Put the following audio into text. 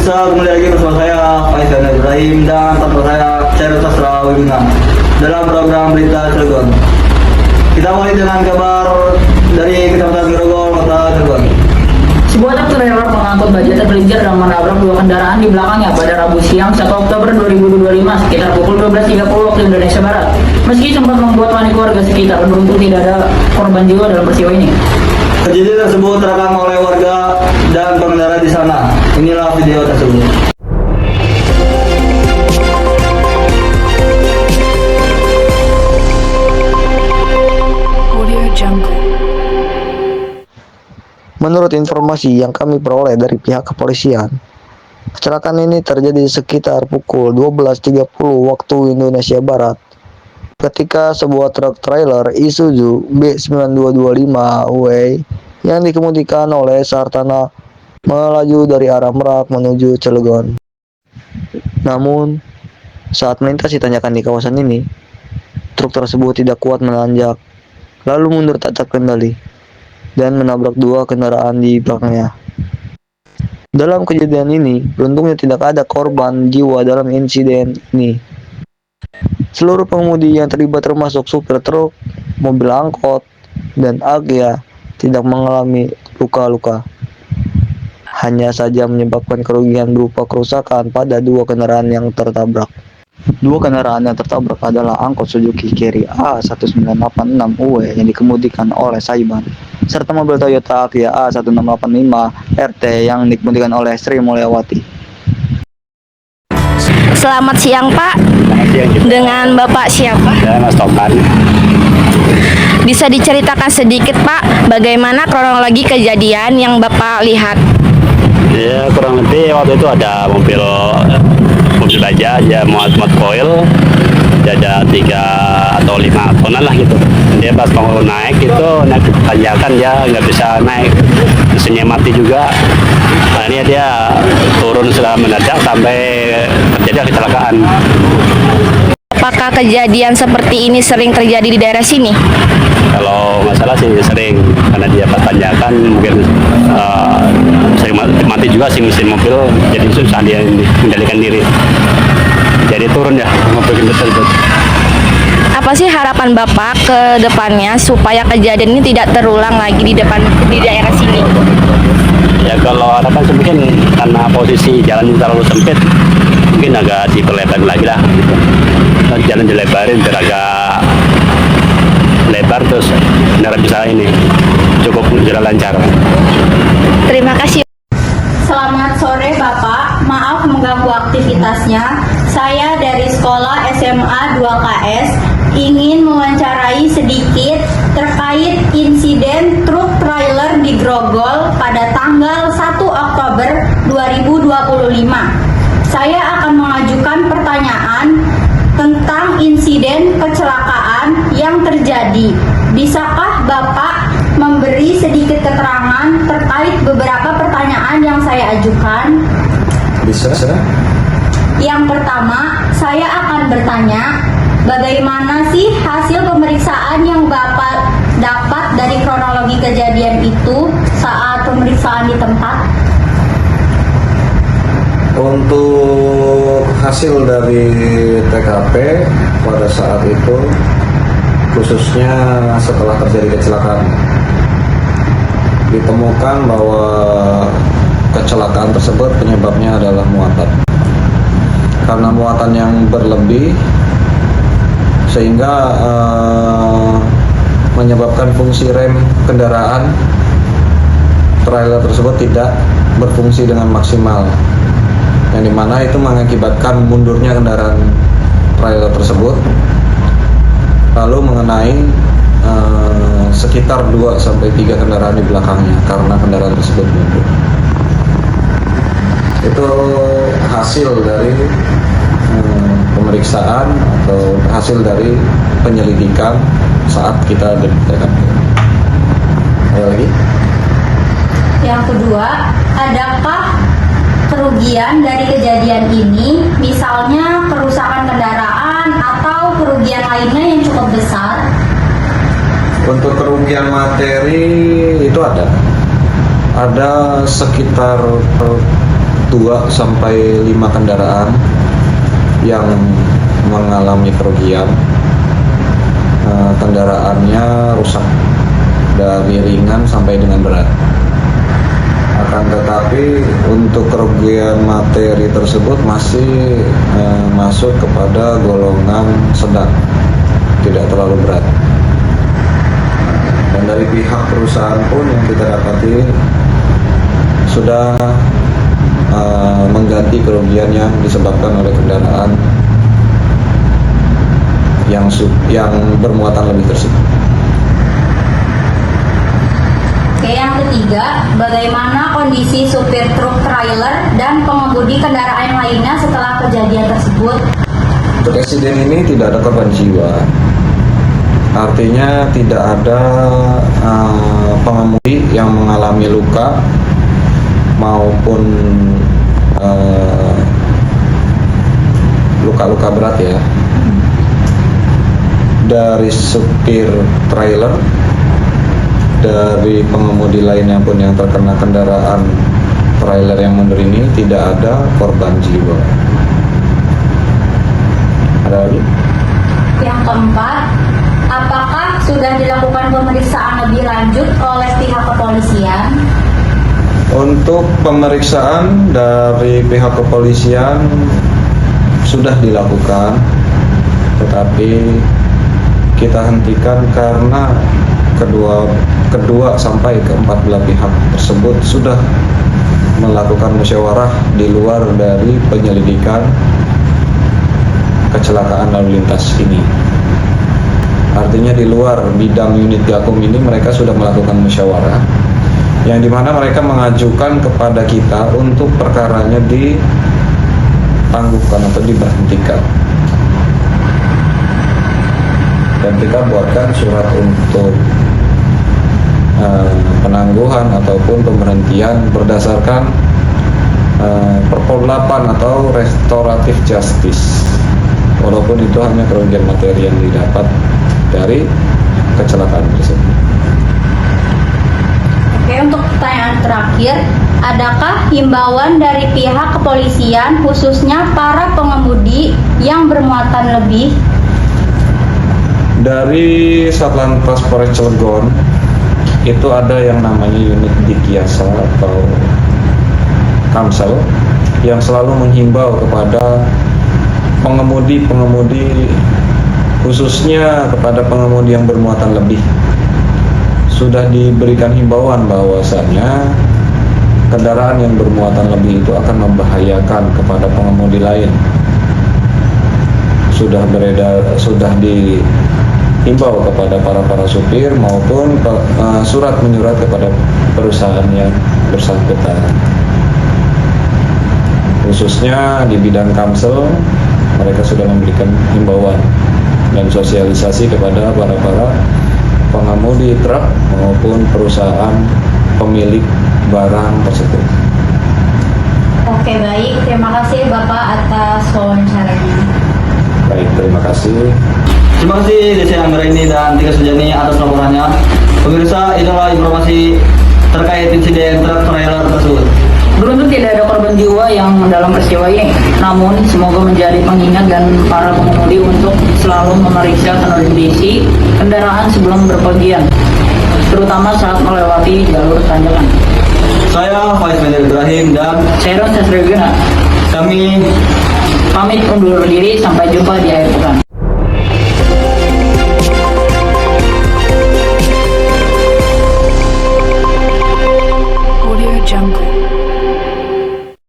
pemirsa, kembali lagi bersama saya Faisal Ibrahim dan partner saya Syarul Sastra Wibunga dalam program Berita Cilegon. Kita mulai dengan kabar dari Kecamatan Grogol, Kota Cilegon. Sebuah truk trailer pengangkut baja tergelincir dan menabrak dua kendaraan di belakangnya pada Rabu siang 1 Oktober 2025 sekitar pukul 12.30 waktu Indonesia Barat. Meski sempat membuat panik warga sekitar, beruntung tidak ada korban jiwa dalam peristiwa ini. Kejadian tersebut terekam oleh warga dan pengendara di sana. Inilah video tersebut. Menurut informasi yang kami peroleh dari pihak kepolisian, kecelakaan ini terjadi sekitar pukul 12.30 waktu Indonesia Barat ketika sebuah truk trailer Isuzu B9225W yang dikemudikan oleh Sartana melaju dari arah Merak menuju Cilegon. Namun, saat melintasi tanjakan di kawasan ini, truk tersebut tidak kuat menanjak, lalu mundur tak terkendali dan menabrak dua kendaraan di belakangnya. Dalam kejadian ini, beruntungnya tidak ada korban jiwa dalam insiden ini. Seluruh pengemudi yang terlibat termasuk supir truk, mobil angkot, dan Agya tidak mengalami luka-luka. Hanya saja menyebabkan kerugian berupa kerusakan pada dua kendaraan yang tertabrak. Dua kendaraan yang tertabrak adalah angkot Suzuki Carry A1986UW yang dikemudikan oleh Saiban, serta mobil Toyota Agya A1685RT yang dikemudikan oleh Sri Mulyawati. Selamat siang Pak. Selamat siang juga. Dengan Bapak siapa? Saya Mas Topan. Bisa diceritakan sedikit Pak, bagaimana kronologi kejadian yang Bapak lihat? Ya kurang lebih waktu itu ada mobil baja ya muat koil, ya ada 3 atau 5 tonan lah gitu. Dia pas mau naik itu naik tanjakan dia nggak bisa naik, mesinnya mati juga. Akhirnya dia turun setelah mendadak sampai terjadi kecelakaan. Apakah kejadian seperti ini sering terjadi di daerah sini? Kalau masalah sih sering, karena dia pas tanjakan mungkin sering mati juga sih mesin mobil, jadi susah dia mengendalikan diri. Jadi turun ya mobil tersebut. Apa sih harapan Bapak ke depannya supaya kejadian ini tidak terulang lagi di daerah sini? Ya kalau harapan sih mungkin karena posisi jalan terlalu sempit, mungkin agak diperlebar lagi lah gitu. Jalan dilebarin biar agak lebar, terus kendaraan bisa ini cukup jalan lancar. Terima kasih. Selamat sore Bapak, maaf mengganggu aktivitasnya. Saya dari sekolah SMA 2KS ingin mewawancarai sedikit terkait insiden truk trailer di Grogol pada tanggal 1 Oktober 2025. Saya akan mengajukan pertanyaan tentang insiden kecelakaan yang terjadi. Bisakah Bapak memberi sedikit keterangan terkait beberapa pertanyaan yang saya ajukan? Bisa. Yang pertama, saya akan bertanya, bagaimana sih hasil pemeriksaan yang Bapak dapat dari kronologi kejadian itu saat pemeriksaan di tempat? Untuk hasil dari TKP pada saat itu, khususnya setelah terjadi kecelakaan, ditemukan bahwa kecelakaan tersebut penyebabnya adalah muatan. Karena muatan yang berlebih sehingga menyebabkan fungsi rem kendaraan trailer tersebut tidak berfungsi dengan maksimal, yang dimana itu mengakibatkan mundurnya kendaraan trailer tersebut lalu mengenai sekitar 2-3 kendaraan di belakangnya karena kendaraan tersebut mundur. Itu hasil dari pemeriksaan atau hasil dari penyelidikan saat kita detekkan. Ada lagi? Yang kedua, adakah kerugian dari kejadian ini, misalnya kerusakan kendaraan atau kerugian lainnya yang cukup besar? Untuk kerugian materi itu ada sekitar 2 sampai 5 kendaraan yang mengalami kerugian. Kendaraannya rusak dari ringan sampai dengan berat. Akan tetapi untuk kerugian materi tersebut masih masuk kepada golongan sedang, tidak terlalu berat. Dan dari pihak perusahaan pun yang kita dapati sudah mengganti kerugian yang disebabkan oleh kendaraan yang bermuatan lebih tersebut. Oke, yang ketiga, bagaimana kondisi supir truk trailer dan pengemudi kendaraan lainnya setelah kejadian tersebut? Untuk insiden ini tidak ada korban jiwa. Artinya tidak ada pengemudi yang mengalami luka maupun luka-luka berat ya. Dari supir trailer, dari pengemudi lainnya pun yang terkena kendaraan trailer yang mundur ini tidak ada korban jiwa. Ada lagi? Yang keempat, apakah sudah dilakukan pemeriksaan lebih lanjut oleh pihak kepolisian? Untuk pemeriksaan dari pihak kepolisian sudah dilakukan, tetapi kita hentikan karena kedua sampai keempat belah pihak tersebut sudah melakukan musyawarah di luar dari penyelidikan kecelakaan lalu lintas ini. Artinya di luar bidang unit Gakum ini mereka sudah melakukan musyawarah, yang dimana mereka mengajukan kepada kita untuk perkaranya ditangguhkan atau diberhentikan. Dan kita buatkan surat untuk penangguhan ataupun pemberhentian berdasarkan Perpol 8 atau restoratif justice, walaupun itu hanya kerugian materi yang didapat dari kecelakaan tersebut. Oke, untuk pertanyaan terakhir, adakah himbauan dari pihak kepolisian khususnya para pengemudi yang bermuatan lebih? Dari Satlantas Polres Cilegon itu ada yang namanya unit Dikiasa atau Kamsel yang selalu menghimbau kepada pengemudi khususnya kepada pengemudi yang bermuatan lebih. Sudah diberikan himbauan bahwasanya kendaraan yang bermuatan lebih itu akan membahayakan kepada pengemudi lain. Sudah dihimbau kepada para supir maupun surat menyurat kepada perusahaan yang bersangkutan. Khususnya di bidang Kamsel, mereka sudah memberikan himbauan dan sosialisasi kepada para pengemudi truk maupun perusahaan pemilik barang tersebut. Oke, baik. Terima kasih Bapak atas wawancaranya. Baik, terima kasih. Terima kasih Desi Anggraini dan Tika Sujani atas laporannya. Pemirsa, itulah informasi terkait insiden truk trailer tersebut. Beruntung tidak ada korban jiwa yang dalam peristiwa ini. Namun semoga menjadi pengingat dan para pengemudi untuk selalu memeriksa kondisi kendaraan sebelum berpergian, terutama saat melewati jalur tanjakan. Saya Faisal Ibrahim dan Saya Ron Sasregana. kami Pamit undur diri, sampai jumpa di akhir pekan.